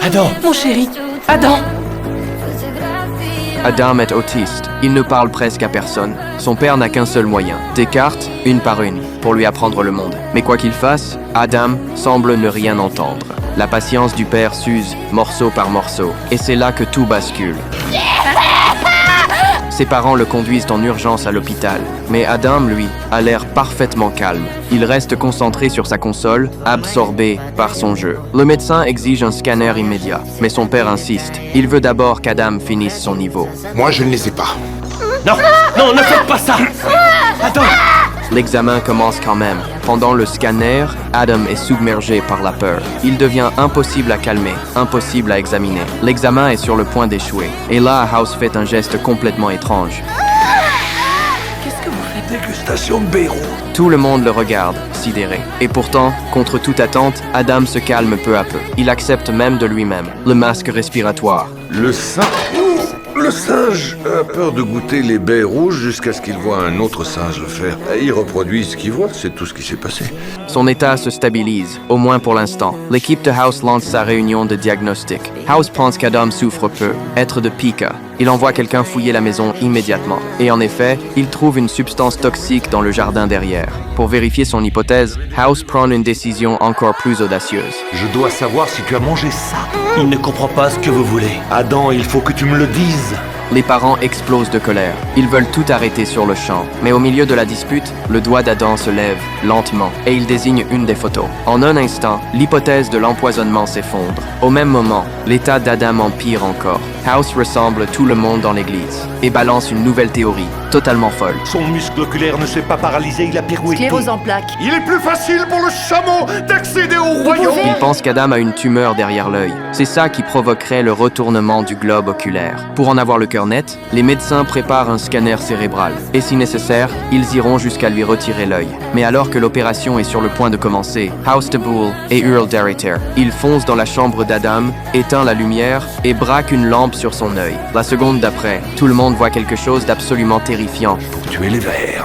Adam! Mon chéri, Adam! Adam est autiste. Il ne parle presque à personne. Son père n'a qu'un seul moyen, des cartes, une par une, pour lui apprendre le monde. Mais quoi qu'il fasse, Adam semble ne rien entendre. La patience du père s'use, morceau par morceau, et c'est là que tout bascule. Ses parents le conduisent en urgence à l'hôpital, mais Adam, lui, a l'air parfaitement calme. Il reste concentré sur sa console, absorbé par son jeu. Le médecin exige un scanner immédiat, mais son père insiste. Il veut d'abord qu'Adam finisse son niveau. Moi, je ne les ai pas. Non! Non, ne faites pas ça! Adam! L'examen commence quand même. Pendant le scanner, Adam est submergé par la peur. Il devient impossible à calmer, impossible à examiner. L'examen est sur le point d'échouer. Et là, House fait un geste complètement étrange. Qu'est-ce que vous faites? Dégustation de Beyrouth. Tout le monde le regarde, sidéré. Et pourtant, contre toute attente, Adam se calme peu à peu. Il accepte même de lui-même le masque respiratoire. Le singe a peur de goûter les baies rouges jusqu'à ce qu'il voit un autre singe le faire. Il reproduit ce qu'il voit, c'est tout ce qui s'est passé. Son état se stabilise, au moins pour l'instant. L'équipe de House lance sa réunion de diagnostic. House pense qu'Adam souffre peu, être de pica. Il envoie quelqu'un fouiller la maison immédiatement. Et en effet, il trouve une substance toxique dans le jardin derrière. Pour vérifier son hypothèse, House prend une décision encore plus audacieuse. Je dois savoir si tu as mangé ça. Il ne comprend pas ce que vous voulez. Adam, il faut que tu me le dises. Les parents explosent de colère. Ils veulent tout arrêter sur le champ. Mais au milieu de la dispute, le doigt d'Adam se lève, lentement, et il désigne une des photos. En un instant, l'hypothèse de l'empoisonnement s'effondre. Au même moment, l'état d'Adam empire encore. House ressemble tout le monde dans l'église et balance une nouvelle théorie, totalement folle. Son muscle oculaire ne s'est pas paralysé, il a pirouetté. Sclérose en plaques. Il est plus facile pour le chameau d'accéder au royaume. Il pense qu'Adam a une tumeur derrière l'œil. C'est ça qui provoquerait le retournement du globe oculaire. Pour en avoir le cœur net, les médecins préparent un scanner cérébral. Et si nécessaire, ils iront jusqu'à lui retirer l'œil. Mais alors que l'opération est sur le point de commencer, House de Bull et Earl Derriter, il fonce dans la chambre d'Adam, éteint la lumière et braque une lampe sur son œil. La seconde d'après, tout le monde voit quelque chose d'absolument terrifiant. Pour tuer les vers.